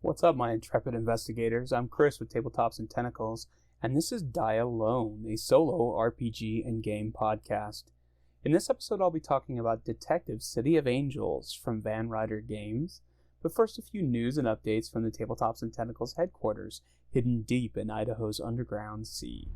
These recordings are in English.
What's up, my intrepid investigators? I'm Chris with Tabletops and Tentacles, and this is Die Alone, a solo RPG and game podcast. In this episode, I'll be talking about Detective City of Angels from Ryder Games, but first a few news and updates from the Tabletops and Tentacles headquarters, hidden deep in Idaho's underground sea.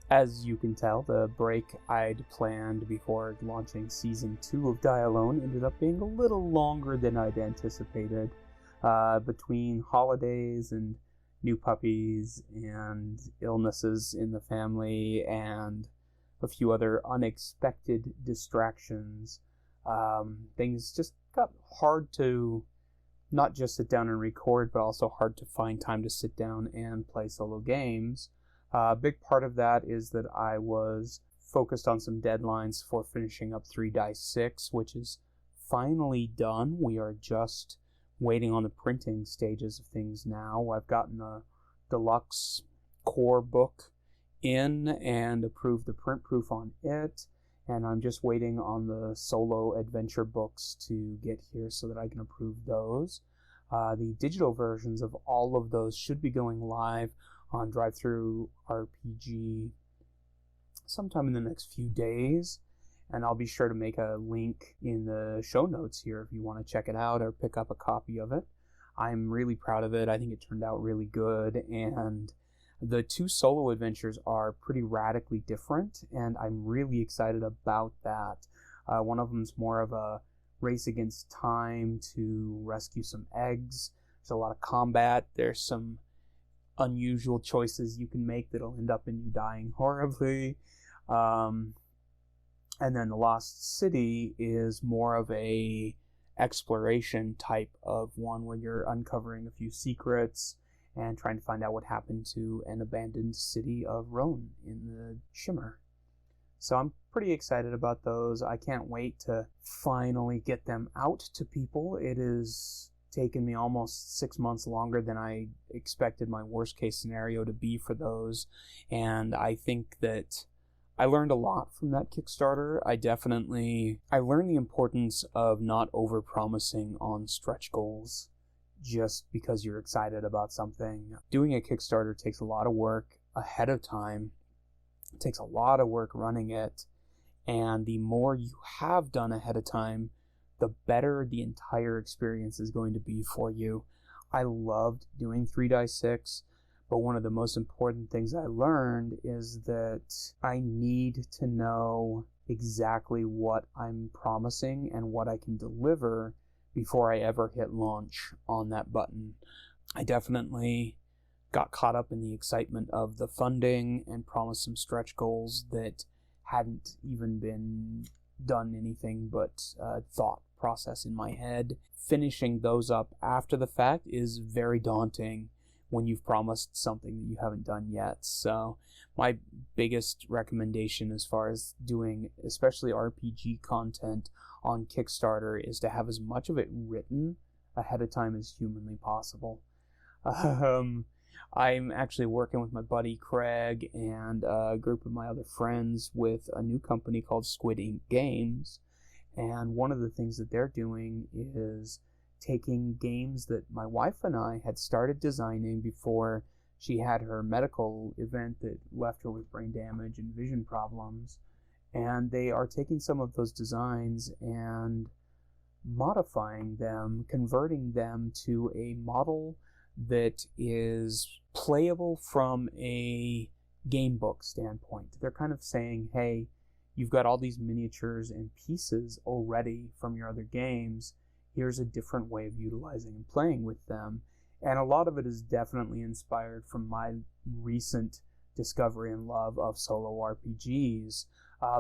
As you can tell, the break I'd planned before launching Season 2 of Die Alone ended up being a little longer than I'd anticipated. Between holidays and new puppies and illnesses in the family and a few other unexpected distractions, things just got hard to not just sit down and record, but also hard to find time to sit down and play solo games. A big part of that is that I was focused on some deadlines for finishing up 3-6, which is finally done. We are just waiting on the printing stages of things now. I've gotten the deluxe core book in and approved the print proof on it, and I'm just waiting on the solo adventure books to get here so that I can approve those. The digital versions of all of those should be going live on Drive-Thru RPG sometime in the next few days, and I'll be sure to make a link in the show notes here if you want to check it out or pick up a copy of it. I'm really proud of it. I think it turned out really good, and the two solo adventures are pretty radically different, and I'm really excited about that. One of them's more of a race against time to rescue some eggs. There's a lot of combat. There's some unusual choices you can make that'll end up in you dying horribly. And then the Lost City is more of a exploration type of one where you're uncovering a few secrets and trying to find out what happened to an abandoned city of Rhone in the Shimmer. So I'm pretty excited about those. I can't wait to finally get them out to people. It is taken me almost 6 months longer than I expected my worst case scenario to be for those, and I think that I learned a lot from that Kickstarter. I learned the importance of not over-promising on stretch goals just because you're excited about something. Doing a Kickstarter takes a lot of work ahead of time. It takes a lot of work running it, and the more you have done ahead of time, the better the entire experience is going to be for you. I loved doing 3-6, but one of the most important things I learned is that I need to know exactly what I'm promising and what I can deliver before I ever hit launch on that button. I definitely got caught up in the excitement of the funding and promised some stretch goals that hadn't even been done anything but thought process in my head. Finishing those up after the fact is very daunting when you've promised something that you haven't done yet. So my biggest recommendation as far as doing especially RPG content on Kickstarter is to have as much of it written ahead of time as humanly possible. I'm actually working with my buddy Craig and a group of my other friends with a new company called Squid Ink Games. And one of the things that they're doing is taking games that my wife and I had started designing before she had her medical event that left her with brain damage and vision problems. And they are taking some of those designs and modifying them, converting them to a model that is playable from a gamebook standpoint. They're kind of saying, hey, you've got all these miniatures and pieces already from your other games. Here's a different way of utilizing and playing with them. And a lot of it is definitely inspired from my recent discovery and love of solo RPGs.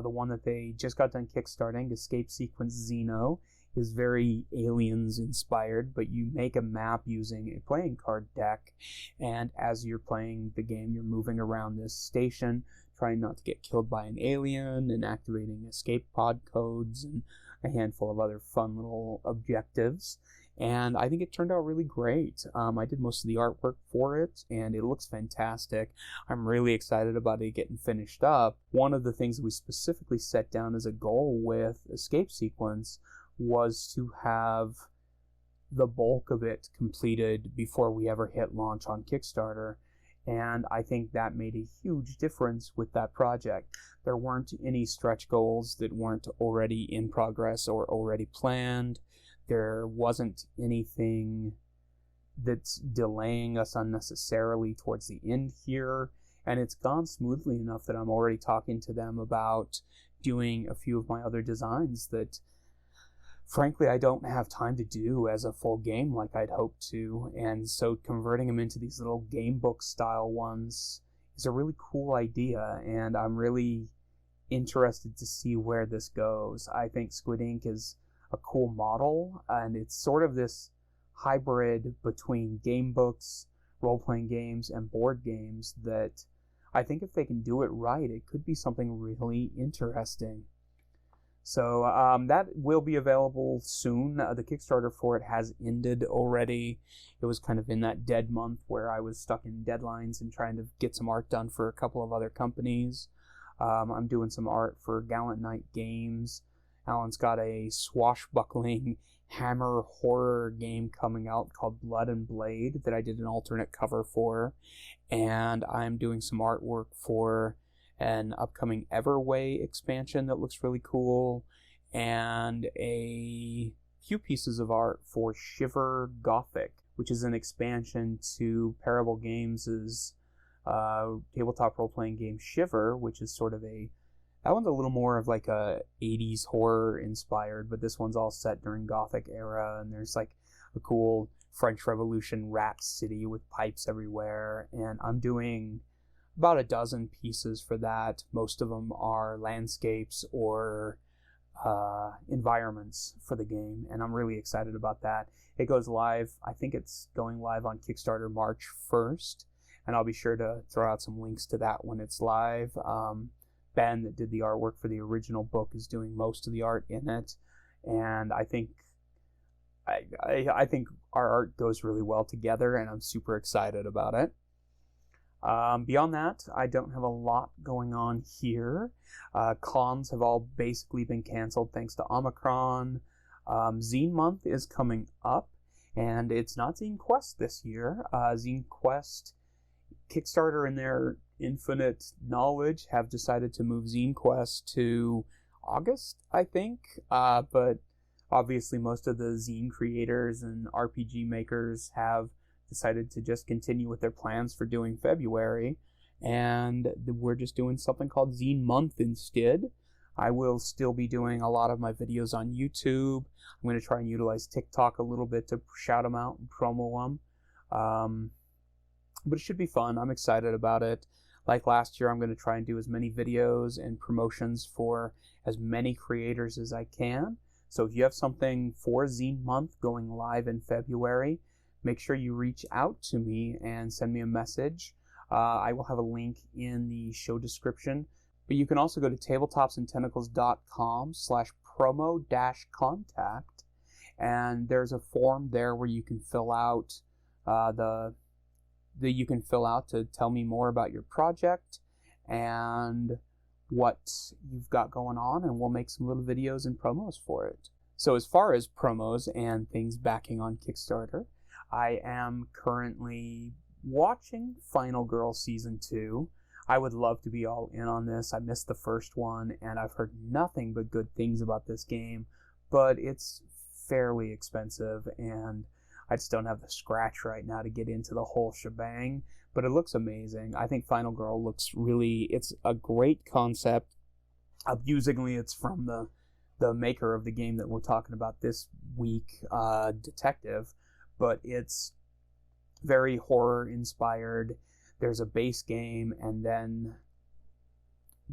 The one that they just got done kickstarting, Escape Sequence Xeno, is very Aliens inspired, but you make a map using a playing card deck, and as you're playing the game, you're moving around this station, trying not to get killed by an alien, and activating escape pod codes, and a handful of other fun little objectives. and I think it turned out really great. I did most of the artwork for it, and it looks fantastic. I'm really excited about it getting finished up. One of the things that we specifically set down as a goal with Escape Sequence was to have the bulk of it completed before we ever hit launch on Kickstarter, and I think that made a huge difference with that project. There weren't any stretch goals that weren't already in progress or already planned. There wasn't anything that's delaying us unnecessarily towards the end here, and it's gone smoothly enough that I'm already talking to them about doing a few of my other designs that frankly I don't have time to do as a full game like I'd hoped to, and so converting them into these little game book style ones is a really cool idea, and I'm really interested to see where this goes. I think Squid Ink is a cool model, and it's sort of this hybrid between game books, role-playing games, and board games that I think if they can do it right, it could be something really interesting. So that will be available soon. The Kickstarter for it has ended already. It was kind of in that dead month where I was stuck in deadlines and trying to get some art done for a couple of other companies. I'm doing some art for Gallant Knight Games. Alan's got a swashbuckling hammer horror game coming out called Blood and Blade that I did an alternate cover for. And I'm doing some artwork for an upcoming Everway expansion that looks really cool, and a few pieces of art for Shiver Gothic, which is an expansion to Parable Games' tabletop role-playing game Shiver, which is sort of that one's a little more of like a 80s horror inspired, but this one's all set during Gothic era, and there's like a cool French Revolution rat city with pipes everywhere, and I'm doing about a dozen pieces for that. Most of them are landscapes or environments for the game, and I'm really excited about that. It goes live, I think it's going live on Kickstarter March 1st, and I'll be sure to throw out some links to that when it's live. Ben, that did the artwork for the original book, is doing most of the art in it, and I think our art goes really well together, and I'm super excited about it. Beyond that, I don't have a lot going on here. Cons have all basically been canceled thanks to Omicron. Zine Month is coming up, and it's not Zine Quest this year. Zine Quest, Kickstarter in their infinite knowledge have decided to move Zine Quest to August, I think. But obviously most of the zine creators and RPG makers have decided to just continue with their plans for doing February, and we're just doing something called Zine Month instead. I will still be doing a lot of my videos on YouTube. I'm going to try and utilize TikTok a little bit to shout them out and promo them. But it should be fun. I'm excited about it. Like last year, I'm going to try and do as many videos and promotions for as many creators as I can. So if you have something for Zine Month going live in February, make sure you reach out to me and send me a message. I will have a link in the show description, but you can also go to tabletopsandtentacles.com/promo-contact, and there's a form there where you can fill out you can fill out to tell me more about your project and what you've got going on, and we'll make some little videos and promos for it. So as far as promos and things backing on Kickstarter, I am currently watching Final Girl Season 2. I would love to be all in on this. I missed the first one, and I've heard nothing but good things about this game, but it's fairly expensive, and I just don't have the scratch right now to get into the whole shebang, but it looks amazing. I think Final Girl it's a great concept. Amusingly, it's from the maker of the game that we're talking about this week, Detective, but it's very horror inspired. There's a base game and then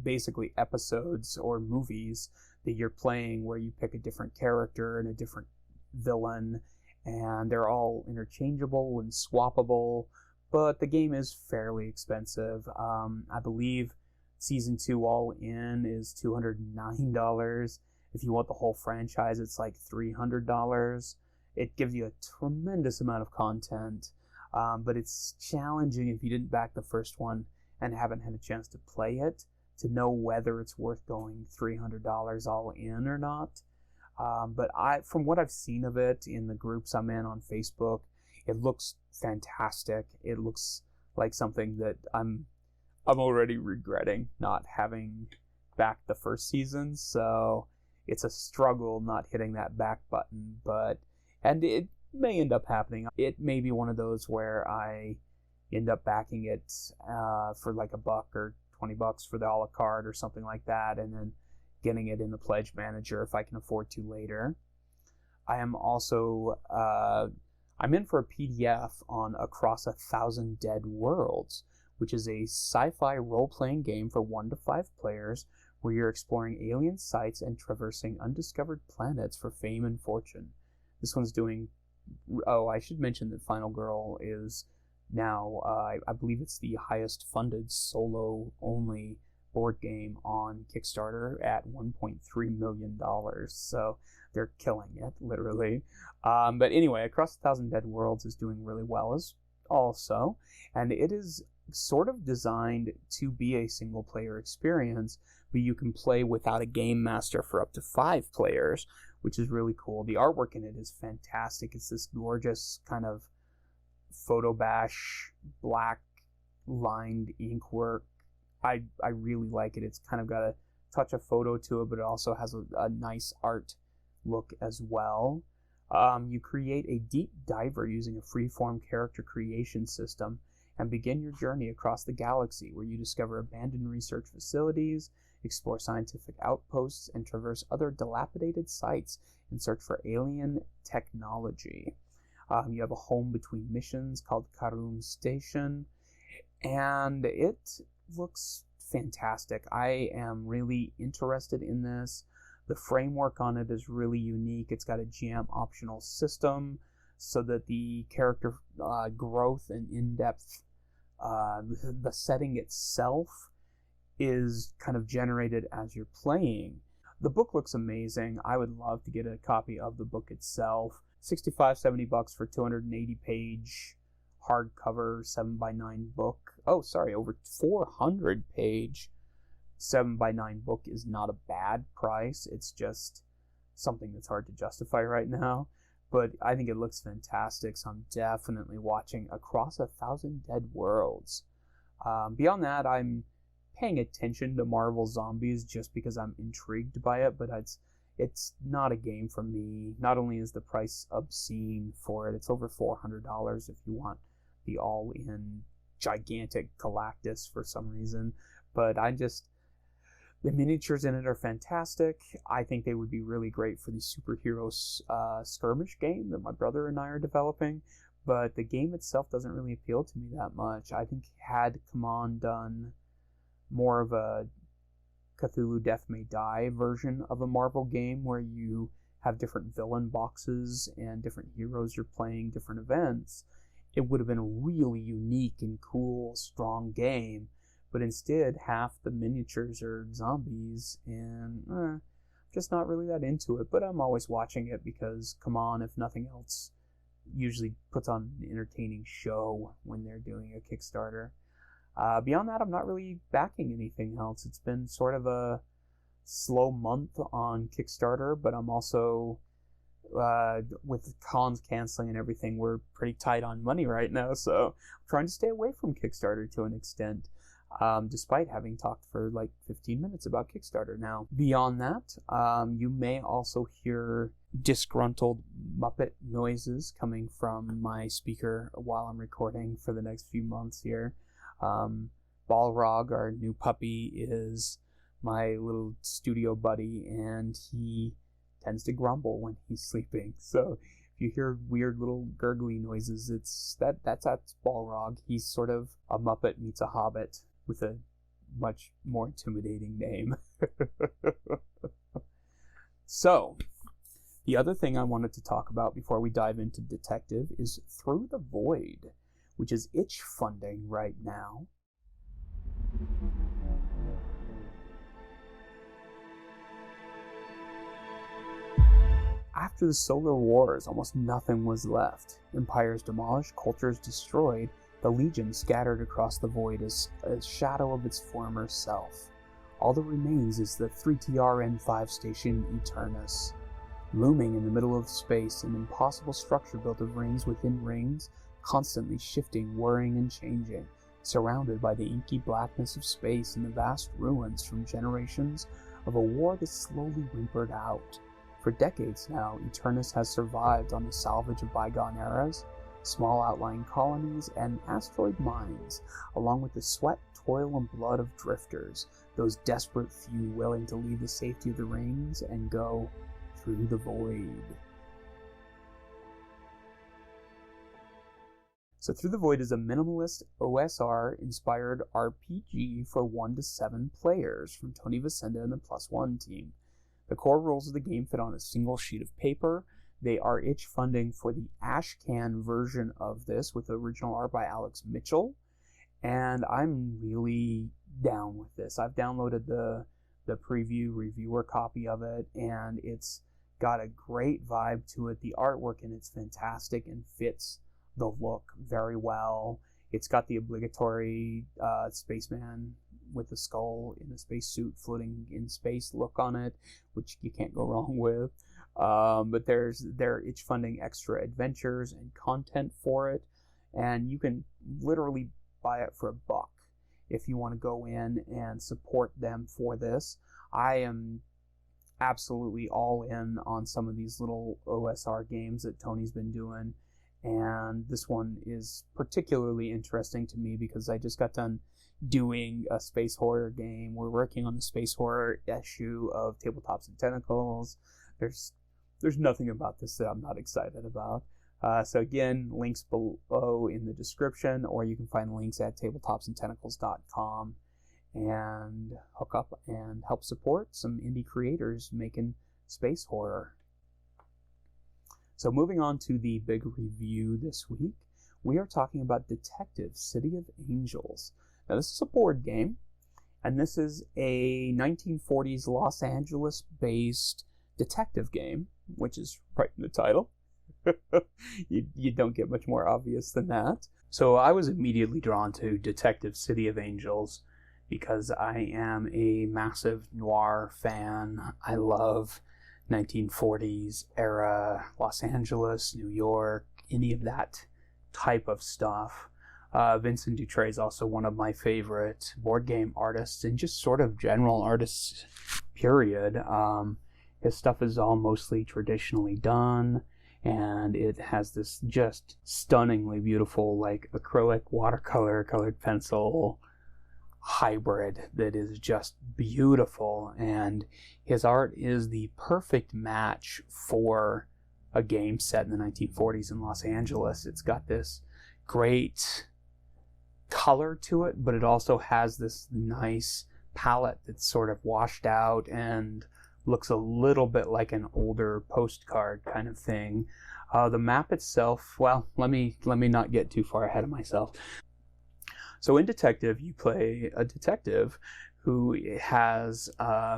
basically episodes or movies that you're playing where you pick a different character and a different villain, and they're all interchangeable and swappable, but the game is fairly expensive. I believe Season 2 all in is $209. If you want the whole franchise, it's like $300. It gives you a tremendous amount of content, but it's challenging if you didn't back the first one and haven't had a chance to play it to know whether it's worth going $300 all in or not. But from what I've seen of it in the groups I'm in on Facebook, it looks fantastic. It looks like something that I'm already regretting not having backed the first season. So it's a struggle not hitting that back button, and it may end up happening. It may be one of those where I end up backing it for like $1 or $20 for the a la carte or something like that, and then getting it in the pledge manager if I can afford to later. I am also I'm in for a PDF on Across 1,000 Dead Worlds, which is a sci-fi role-playing game for 1 to 5 players where you're exploring alien sites and traversing undiscovered planets for fame and fortune. This one's doing... Oh, I should mention that Final Girl is now, I believe it's the highest funded solo-only board game on Kickstarter at $1.3 million. So they're killing it, literally. But anyway, Across 1,000 Dead Worlds is doing really well as also, and it is sort of designed to be a single-player experience, but you can play without a game master for up to 5 players, which is really cool. The artwork in it is fantastic. It's this gorgeous kind of photo bash, black lined ink work. I really like it. It's kind of got a touch of photo to it, but it also has a nice art look as well. You create a deep diver using a freeform character creation system and begin your journey across the galaxy, where you discover abandoned research facilities, explore scientific outposts, and traverse other dilapidated sites in search for alien technology. You have a home between missions called Karun Station, and it looks fantastic. I am really interested in this. The framework on it is really unique. It's got a GM optional system so that the character growth and in-depth, the setting itself is kind of generated as you're playing. The book looks amazing. I would love to get a copy of the book itself. $65-$70 for 280-page hardcover 7x9 book. Oh, sorry, over 400-page 7x9 book is not a bad price. It's just something that's hard to justify right now. But I think it looks fantastic, so I'm definitely watching Across 1,000 Dead Worlds. Beyond that, I'm paying attention to Marvel Zombies just because I'm intrigued by it, but it's not a game for me. Not only is the price obscene for it, it's over $400 if you want the all-in gigantic Galactus for some reason, but the miniatures in it are fantastic. I think they would be really great for the superhero skirmish game that my brother and I are developing, but the game itself doesn't really appeal to me that much. I think had CMON done more of a Cthulhu Death May Die version of a Marvel game where you have different villain boxes and different heroes you're playing, different events, it would have been a really unique and cool, strong game. But instead, half the miniatures are zombies, and I'm just not really that into it. But I'm always watching it because, CMON, if nothing else, usually puts on an entertaining show when they're doing a Kickstarter. Beyond that, I'm not really backing anything else. It's been sort of a slow month on Kickstarter, but I'm also, with cons canceling and everything, we're pretty tight on money right now, so I'm trying to stay away from Kickstarter to an extent, despite having talked for like 15 minutes about Kickstarter now. Beyond that, you may also hear disgruntled Muppet noises coming from my speaker while I'm recording for the next few months here. Balrog, our new puppy, is my little studio buddy, and he tends to grumble when he's sleeping. So if you hear weird little gurgly noises, that's Balrog. He's sort of a Muppet meets a Hobbit with a much more intimidating name. So, the other thing I wanted to talk about before we dive into Detective is Through the Void, which is itch funding right now. After the Solar Wars, almost nothing was left. Empires demolished, cultures destroyed, the Legion scattered across the void as a shadow of its former self. All that remains is the 3TRN5 station Eternus. Looming in the middle of space, an impossible structure built of rings within rings, constantly shifting, whirring, and changing, surrounded by the inky blackness of space and the vast ruins from generations of a war that slowly whimpered out. For decades now, Eternus has survived on the salvage of bygone eras, small outlying colonies, and asteroid mines, along with the sweat, toil, and blood of drifters, those desperate few willing to leave the safety of the rings and go through the void. So Through the Void is a minimalist OSR-inspired RPG for 1 to 7 players from Tony Vicenda and the Plus One team. The core rules of the game fit on a single sheet of paper. They are itch funding for the Ashcan version of this, with original art by Alex Mitchell, and I'm really down with this. I've downloaded the preview reviewer copy of it, and it's got a great vibe to it. The artwork in it's fantastic and fits the look very well. It's got the obligatory spaceman with a skull in a spacesuit floating in space look on it, which you can't go wrong with. But they're itch funding extra adventures and content for it, and you can literally buy it for $1 if you want to go in and support them for this. I am absolutely all in on some of these little OSR games that Tony's been doing, and this one is particularly interesting to me because I just got done doing a space horror game. We're working on the space horror issue of Tabletops and Tentacles. There's nothing about this that I'm not excited about. So again, links below in the description, or you can find links at tabletopsandtentacles.com and hook up and help support some indie creators making space horror. So moving on to the big review this week, we are talking about Detective City of Angels. Now this is a board game, and this is a 1940s Los Angeles-based detective game, which is right in the title. you don't get much more obvious than that. So I was immediately drawn to Detective City of Angels because I am a massive noir fan. I love 1940s era Los Angeles, New York, any of that type of stuff. Vincent Dutrait is also one of my favorite board game artists and just sort of general artists, period. His stuff is all mostly traditionally done, and it has this just stunningly beautiful, like, acrylic, watercolor, colored pencil hybrid that is just beautiful, and his art is the perfect match for a game set in the 1940s in Los Angeles. It's got this great color to it, but it also has this nice palette that's sort of washed out and looks a little bit like an older postcard kind of thing. The map itself, well, let me not get too far ahead of myself. So in Detective, you play a detective who has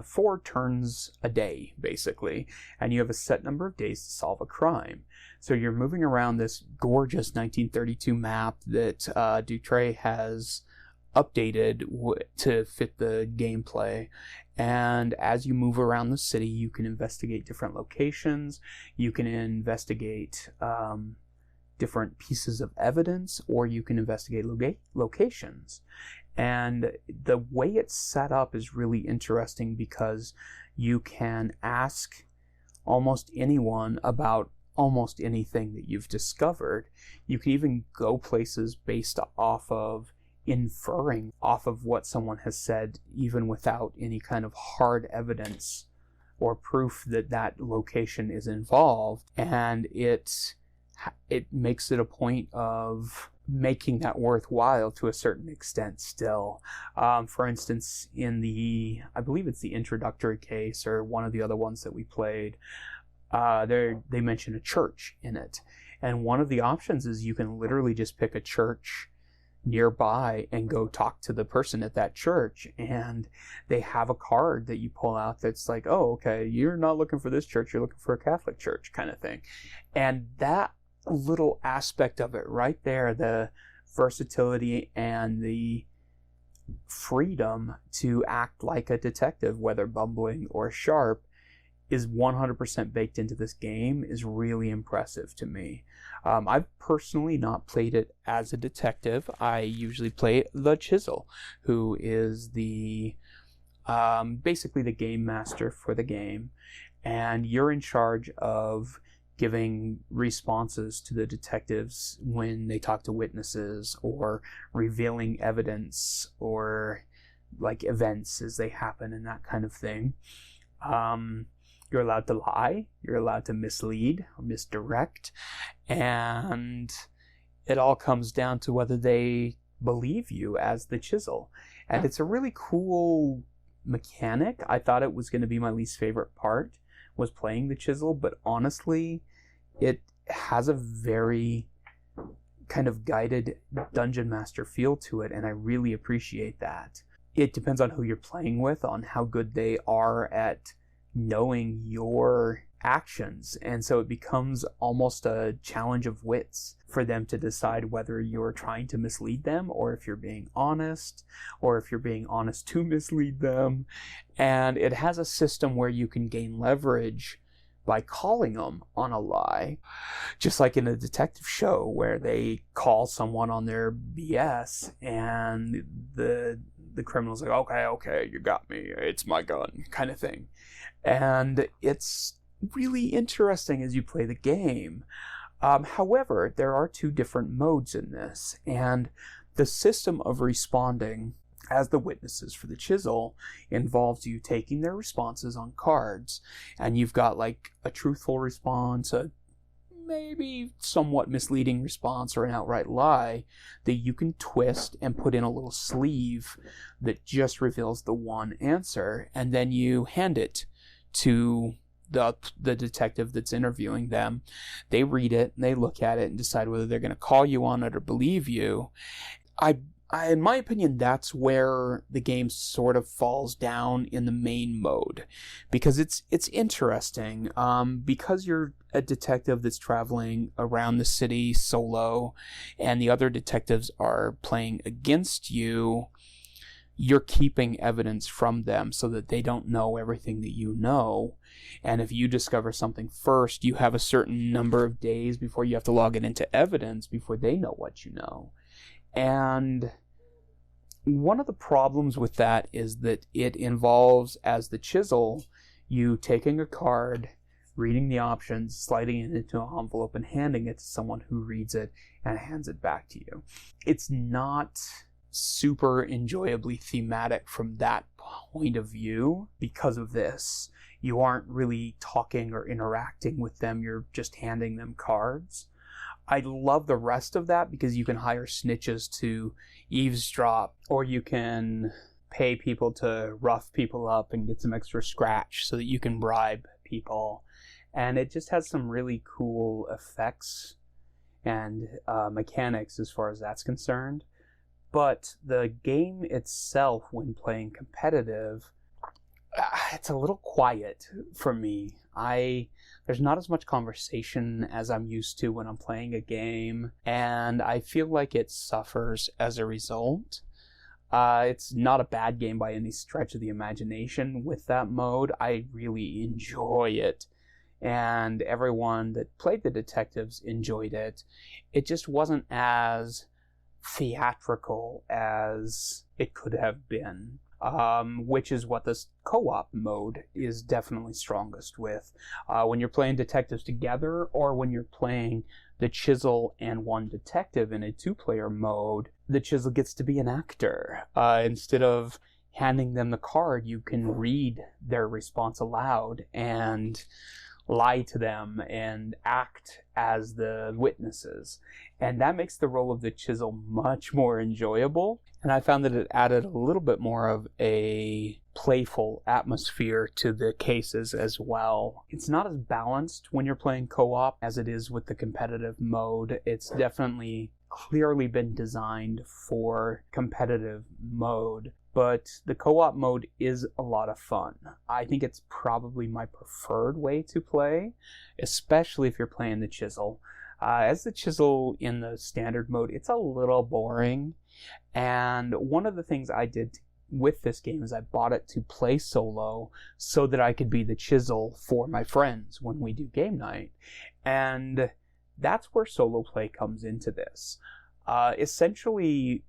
4 turns a day, basically, and you have a set number of days to solve a crime. So you're moving around this gorgeous 1932 map that Dutrait has updated to fit the gameplay. And as you move around the city, you can investigate different locations, you can investigate different pieces of evidence, or you can investigate locations. And the way it's set up is really interesting because you can ask almost anyone about almost anything that you've discovered. You can even go places based off of inferring off of what someone has said, even without any kind of hard evidence or proof that that location is involved. And it makes it a point of making that worthwhile to a certain extent still. For instance, in I believe it's the introductory case or one of the other ones that we played, they mention a church in it. And one of the options is you can literally just pick a church nearby and go talk to the person at that church, and they have a card that you pull out that's like, oh, okay, you're not looking for this church, you're looking for a Catholic church kind of thing. And that little aspect of it right there, the versatility and the freedom to act like a detective, whether bumbling or sharp, is 100% baked into this game, is really impressive to me. I've personally not played it as a detective. I usually play the Chisel, who is the basically the game master for the game, and you're in charge of giving responses to the detectives when they talk to witnesses, or revealing evidence, or like events as they happen and that kind of thing. You're allowed to lie, you're allowed to mislead or misdirect, and it all comes down to whether they believe you as the Chisel. And it's a really cool mechanic. I thought it was going to be my least favorite part, was playing the Chisel, but honestly, it has a very kind of guided dungeon master feel to it, and I really appreciate that. It depends on who you're playing with, on how good they are at knowing your actions, and so it becomes almost a challenge of wits for them to decide whether you're trying to mislead them, or if you're being honest, or if you're being honest to mislead them. And it has a system where you can gain leverage by calling them on a lie, just like in a detective show where they call someone on their BS, and the criminal's like, okay, you got me, it's my gun, kind of thing. And it's really interesting as you play the game. However, there are two different modes in this, and the system of responding as the witnesses for the Chisel involves you taking their responses on cards, and you've got like a truthful response, a maybe somewhat misleading response, or an outright lie that you can twist and put in a little sleeve that just reveals the one answer, and then you hand it to the detective that's interviewing them. They read it and they look at it and decide whether they're going to call you on it or believe you. In my opinion, that's where the game sort of falls down in the main mode, because it's interesting. Because you're a detective that's traveling around the city solo, and the other detectives are playing against you, you're keeping evidence from them so that they don't know everything that you know. And if you discover something first, you have a certain number of days before you have to log it into evidence before they know what you know. And one of the problems with that is that it involves, as the Chisel, you taking a card, reading the options, sliding it into an envelope, and handing it to someone who reads it and hands it back to you. It's not super enjoyably thematic from that point of view because of this. You aren't really talking or interacting with them, you're just handing them cards. I love the rest of that because you can hire snitches to eavesdrop, or you can pay people to rough people up and get some extra scratch so that you can bribe people. And it just has some really cool effects and mechanics as far as that's concerned. But the game itself, when playing competitive, it's a little quiet for me. There's not as much conversation as I'm used to when I'm playing a game, and I feel like it suffers as a result. It's not a bad game by any stretch of the imagination with that mode. I really enjoy it, and everyone that played the detectives enjoyed it. It just wasn't as theatrical as it could have been. Which is what this co-op mode is definitely strongest with. When you're playing detectives together, or when you're playing the Chisel and one detective in a two-player mode, the Chisel gets to be an actor. Instead of handing them the card, you can read their response aloud and lie to them and act as the witnesses. And that makes the role of the Chisel much more enjoyable. And I found that it added a little bit more of a playful atmosphere to the cases as well. It's not as balanced when you're playing co-op as it is with the competitive mode. It's definitely clearly been designed for competitive mode, but the co-op mode is a lot of fun. I think it's probably my preferred way to play, especially if you're playing the Chisel. As the Chisel in the standard mode, it's a little boring, and one of the things I did with this game is I bought it to play solo so that I could be the Chisel for my friends when we do game night. And that's where solo play comes into this. Essentially,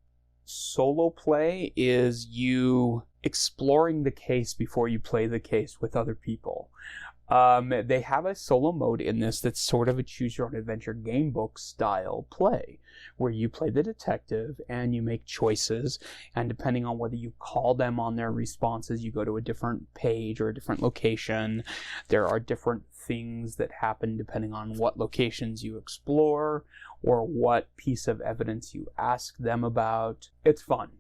solo play is you exploring the case before you play the case with other people. They have a solo mode in this that's sort of a choose-your-own-adventure gamebook style play, where you play the detective and you make choices, and depending on whether you call them on their responses, you go to a different page or a different location. There are different things that happen depending on what locations you explore or what piece of evidence you ask them about. It's fun.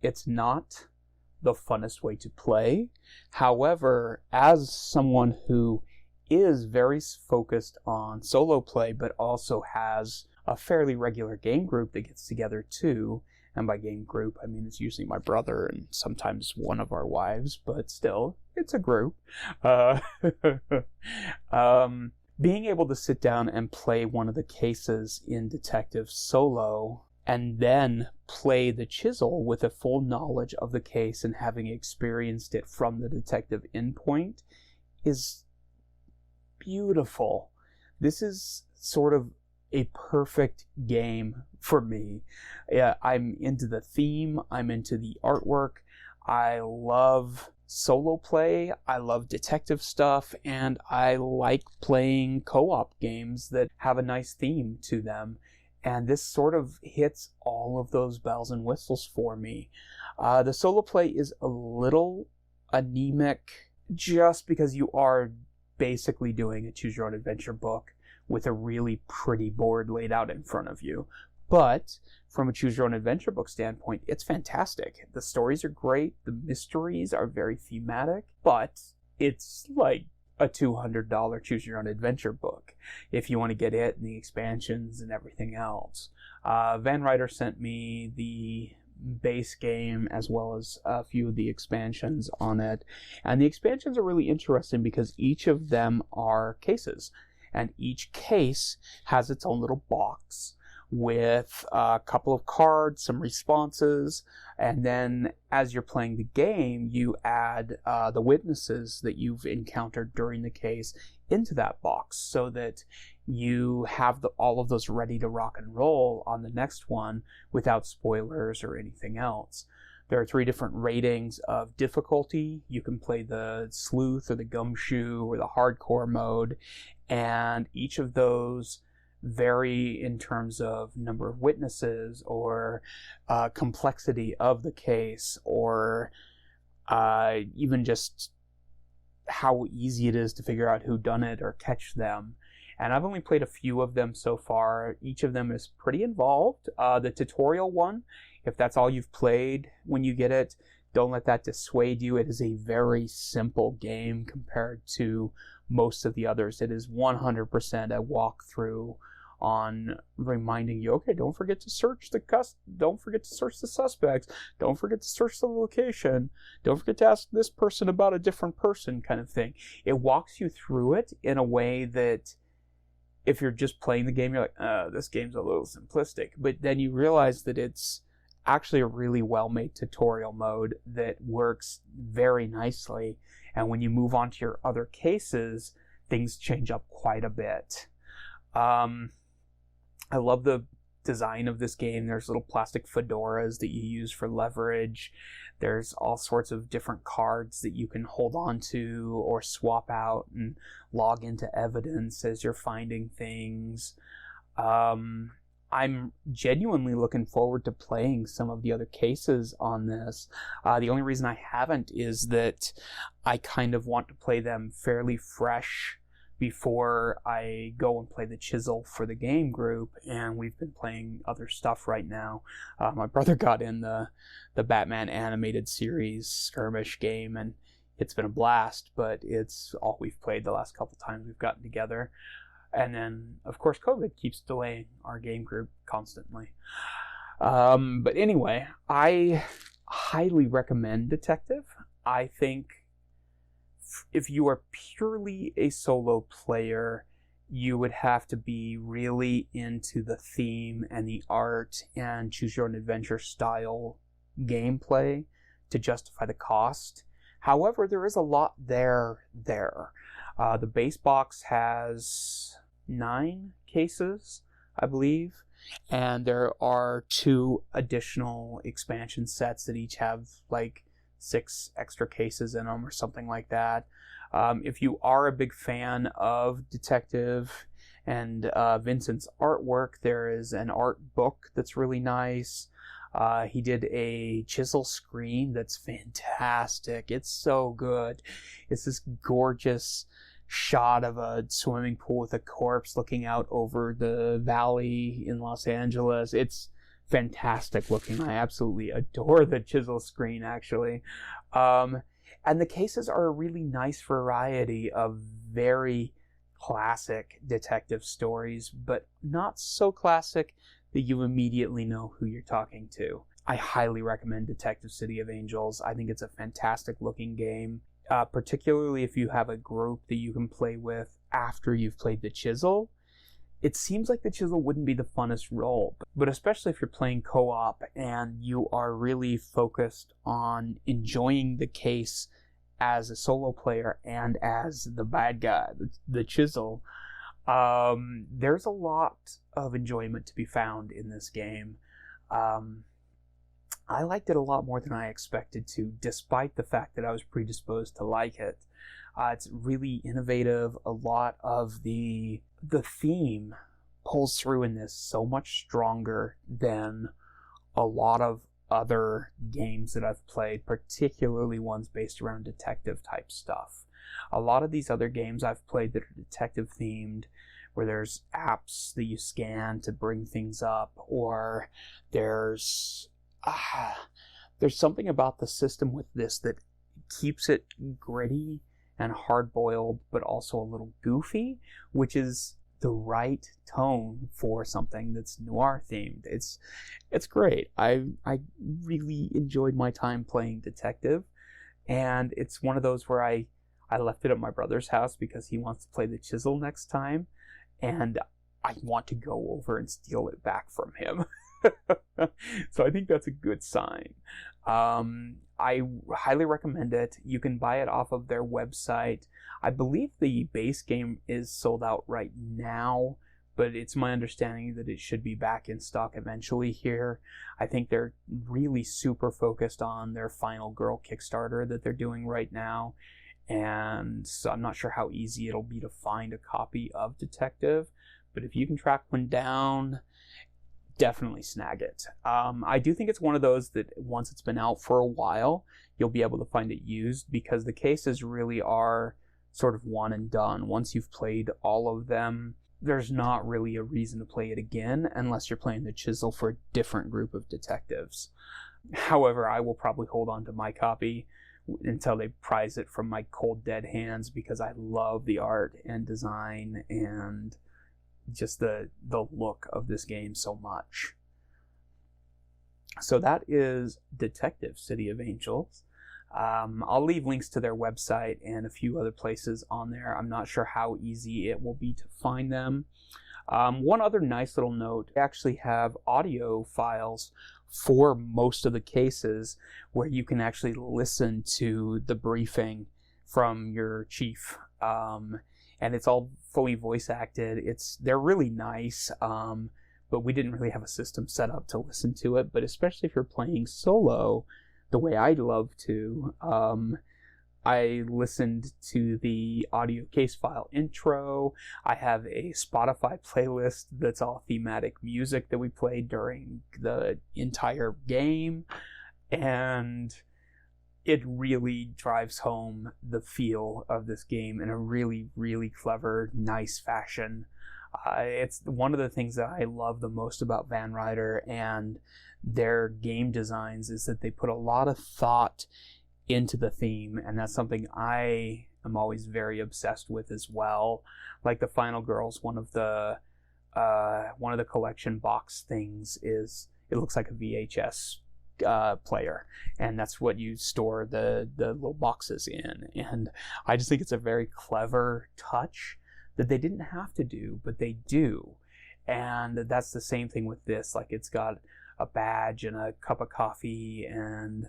It's not the funnest way to play. However, as someone who is very focused on solo play, but also has a fairly regular game group that gets together too, and by game group, I mean it's usually my brother and sometimes one of our wives, but still, it's a group. Being able to sit down and play one of the cases in Detective solo, and then play the Chisel with a full knowledge of the case and having experienced it from the detective endpoint, is beautiful. This is sort of a perfect game for me. I'm into the theme, I'm into the artwork, I love solo play, I love detective stuff, and I like playing co-op games that have a nice theme to them. And this sort of hits all of those bells and whistles for me. The solo play is a little anemic just because you are basically doing a choose-your-own-adventure book with a really pretty board laid out in front of you. But from a choose-your-own-adventure book standpoint, it's fantastic. The stories are great, the mysteries are very thematic, but it's like a $200 choose-your-own-adventure book if you want to get it and the expansions and everything else. Van Ryder sent me the base game as well as a few of the expansions on it, and the expansions are really interesting because each of them are cases, and each case has its own little box with a couple of cards, some responses, and then as you're playing the game, you add the witnesses that you've encountered during the case into that box so that you have all of those ready to rock and roll on the next one without spoilers or anything else. There are 3 different ratings of difficulty. You can play the sleuth or the gumshoe or the hardcore mode, and each of those vary in terms of number of witnesses or complexity of the case, or even just how easy it is to figure out who done it or catch them. And I've only played a few of them so far. Each of them is pretty involved. The tutorial one, if that's all you've played when you get it, don't let that dissuade you. It is a very simple game compared to most of the others. It is 100% a walkthrough on reminding you, okay, don't forget to search don't forget to search the suspects, don't forget to search the location, don't forget to ask this person about a different person, kind of thing. It walks you through it in a way that if you're just playing the game, you're like, this game's a little simplistic. But then you realize that it's actually a really well-made tutorial mode that works very nicely. And when you move on to your other cases, things change up quite a bit. I love the design of this game. There's little plastic fedoras that you use for leverage. There's all sorts of different cards that you can hold on to or swap out and log into evidence as you're finding things. I'm genuinely looking forward to playing some of the other cases on this. The only reason I haven't is that I kind of want to play them fairly fresh before I go and play the Chisel for the game group, and we've been playing other stuff right now. My brother got in the Batman animated series skirmish game, and it's been a blast, but it's all we've played the last couple times we've gotten together. And then, of course, COVID keeps delaying our game group constantly. But anyway, I highly recommend Detective. I think if you are purely a solo player, you would have to be really into the theme and the art and choose your own adventure style gameplay to justify the cost. However, there is a lot there. The base box has 9 cases, I believe, and there are 2 additional expansion sets that each have like 6 extra cases in them or something like that. If you are a big fan of Detective and Vincent's artwork, there is an art book that's really nice. He did a chisel screen that's fantastic. It's so good. It's this gorgeous shot of a swimming pool with a corpse looking out over the valley in Los Angeles. It's fantastic looking. I absolutely adore the chisel screen, actually. And the cases are a really nice variety of very classic detective stories, but not so classic that you immediately know who you're talking to. I highly recommend Detective City of Angels. I think it's a fantastic looking game, particularly if you have a group that you can play with after you've played the Chisel. It seems like the Chisel wouldn't be the funnest role, but especially if you're playing co-op and you are really focused on enjoying the case as a solo player and as the bad guy, the Chisel, there's a lot of enjoyment to be found in this game. I liked it a lot more than I expected to, despite the fact that I was predisposed to like it. It's really innovative. A lot of the theme pulls through in this so much stronger than a lot of other games that I've played, particularly ones based around detective type stuff. A lot of these other games I've played that are detective themed, where there's apps that you scan to bring things up, or there's something about the system with this that keeps it gritty and hard-boiled, but also a little goofy, which is the right tone for something that's noir themed. It's great. I really enjoyed my time playing Detective, and it's one of those where I left it at my brother's house because he wants to play the Chisel next time, and I want to go over and steal it back from him. So I think that's a good sign. I highly recommend it. You can buy it off of their website. I believe the base game is sold out right now, but it's my understanding that it should be back in stock eventually here. I think they're really super focused on their Final Girl Kickstarter that they're doing right now, and so I'm not sure how easy it'll be to find a copy of Detective, but if you can track one down, definitely snag it. I do think it's one of those that once it's been out for a while, you'll be able to find it used, because the cases really are sort of one and done. Once you've played all of them, there's not really a reason to play it again unless you're playing the Chisel for a different group of detectives. However, I will probably hold on to my copy until they prize it from my cold dead hands, because I love the art and design and just the look of this game so much. So that is Detective City of Angels. I'll leave links to their website and a few other places on there. I'm not sure how easy it will be to find them. One other nice little note, they actually have audio files for most of the cases where you can actually listen to the briefing from your chief. And it's all fully voice acted. They're really nice, but we didn't really have a system set up to listen to it. But especially if you're playing solo, the way I'd love to, I listened to the audio case file intro. I have a Spotify playlist that's all thematic music that we played during the entire game, and it really drives home the feel of this game in a really, really clever, nice fashion. It's one of the things that I love the most about Van Ryder and their game designs is that they put a lot of thought into the theme, and that's something I I'm always very obsessed with as well. Like the Final Girls, one of the collection box things is, it looks like a VHS player, and that's what you store the little boxes in. And I just think it's a very clever touch that they didn't have to do, but they do. And that's the same thing with this. Like, it's got a badge and a cup of coffee and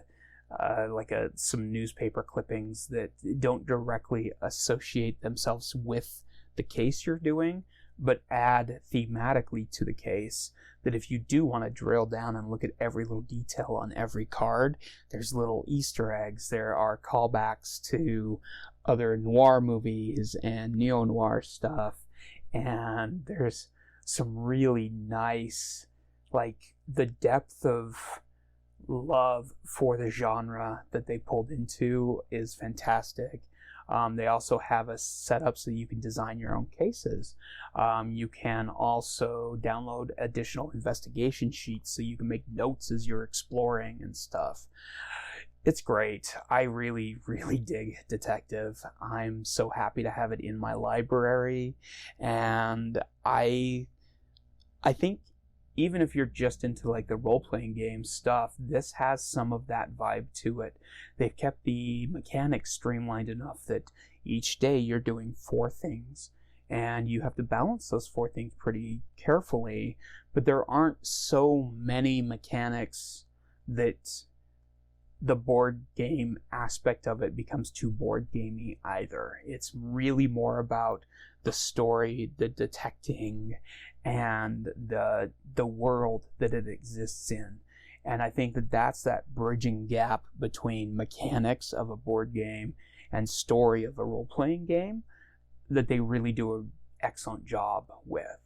some newspaper clippings that don't directly associate themselves with the case you're doing, but add thematically to the case, that if you do want to drill down and look at every little detail on every card, there's little Easter eggs. There are callbacks to other noir movies and neo-noir stuff, and there's some really nice, like, the depth of love for the genre that they pulled into is fantastic. They also have a setup so you can design your own cases. You can also download additional investigation sheets so you can make notes as you're exploring and stuff. It's great. I really, really dig Detective. I'm so happy to have it in my library, and I think even if you're just into like the role-playing game stuff, this has some of that vibe to it. They've kept the mechanics streamlined enough that each day you're doing 4 things, and you have to balance those 4 things pretty carefully, but there aren't so many mechanics that the board game aspect of it becomes too board gamey either. It's really more about the story, the detecting, and the world that it exists in. And I think that that's that bridging gap between mechanics of a board game and story of a role-playing game that they really do an excellent job with.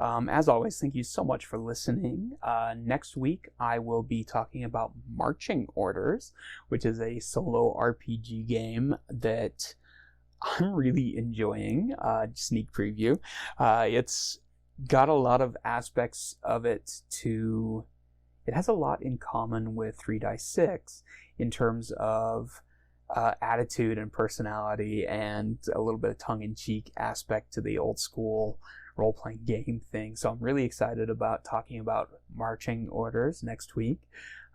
As always, thank you so much for listening. Next week, I will be talking about Marching Orders, which is a solo RPG game that I'm really enjoying. Sneak preview. It's got a lot of aspects of it to... It has a lot in common with 3 Dice 6 in terms of attitude and personality, and a little bit of tongue-in-cheek aspect to the old school role-playing game thing. So I'm really excited about talking about Marching Orders next week.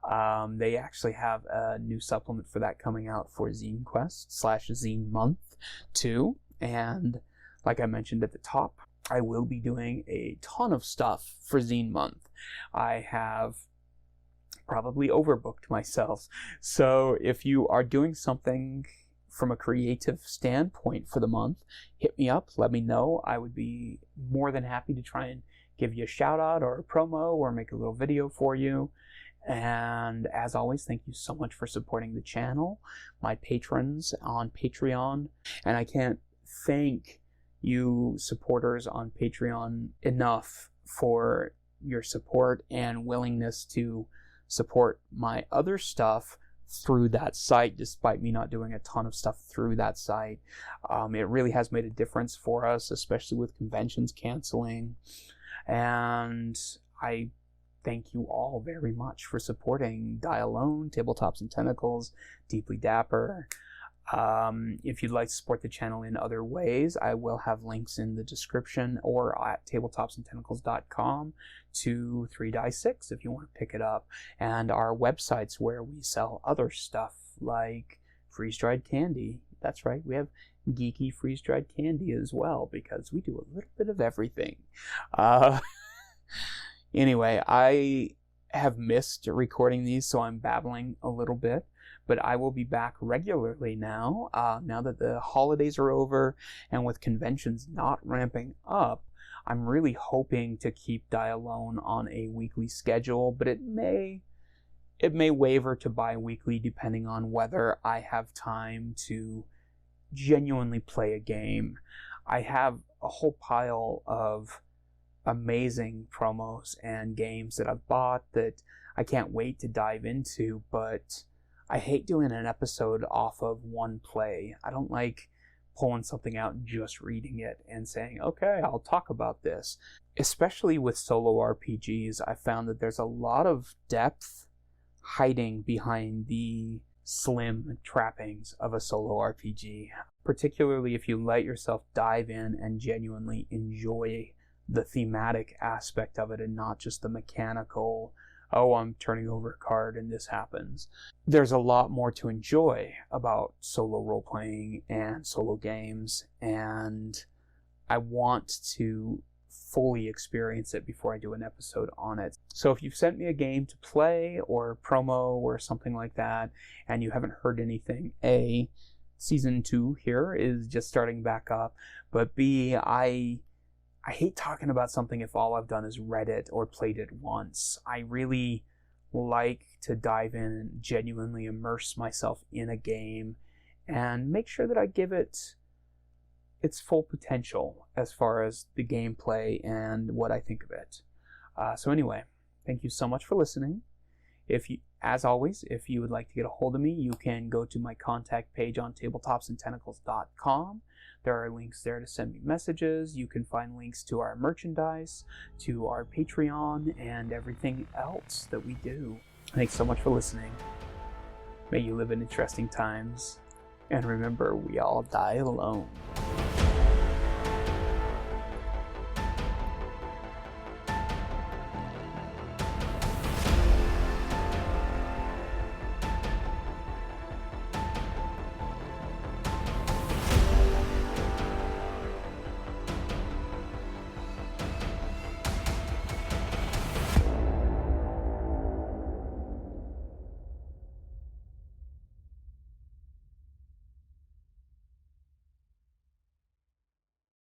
They actually have a new supplement for that coming out for Zine Quest / Zine Month 2. And like I mentioned at the top, I will be doing a ton of stuff for Zine Month. I have probably overbooked myself. So if you are doing something from a creative standpoint for the month, hit me up, let me know. I would be more than happy to try and give you a shout out or a promo or make a little video for you. And as always, thank you so much for supporting the channel, my patrons on Patreon. And I can't thank you supporters on Patreon enough for your support and willingness to support my other stuff through that site, despite me not doing a ton of stuff through that site. It really has made a difference for us, especially with conventions canceling. And I thank you all very much for supporting Die Alone, Tabletops and Tentacles, Deeply Dapper. If you'd like to support the channel in other ways, I will have links in the description or at tabletopsandtentacles.com to 3 Dice 6 if you want to pick it up, and our websites where we sell other stuff like freeze-dried candy. That's right, we have geeky freeze-dried candy as well, because we do a little bit of everything. Anyway, I have missed recording these, so I'm babbling a little bit. But I will be back regularly now, now that the holidays are over, and with conventions not ramping up. I'm really hoping to keep Die Alone on a weekly schedule, but it may waver to bi-weekly depending on whether I have time to genuinely play a game. I have a whole pile of amazing promos and games that I've bought that I can't wait to dive into, but I hate doing an episode off of one play. I don't like pulling something out and just reading it and saying, okay, I'll talk about this. Especially with solo RPGs, I found that there's a lot of depth hiding behind the slim trappings of a solo RPG, particularly if you let yourself dive in and genuinely enjoy the thematic aspect of it and not just the mechanical, oh, I'm turning over a card and this happens. There's a lot more to enjoy about solo role-playing and solo games, and I want to fully experience it before I do an episode on it. So if you've sent me a game to play or promo or something like that, and you haven't heard anything, A, Season 2 here is just starting back up, but B, I hate talking about something if all I've done is read it or played it once. I really like to dive in and genuinely immerse myself in a game and make sure that I give it its full potential as far as the gameplay and what I think of it. So anyway, thank you so much for listening. As always, if you would like to get a hold of me, you can go to my contact page on tabletopsandtentacles.com. There are links there to send me messages. You can find links to our merchandise, to our Patreon, and everything else that we do. Thanks so much for listening. May you live in interesting times. And remember, we all die alone.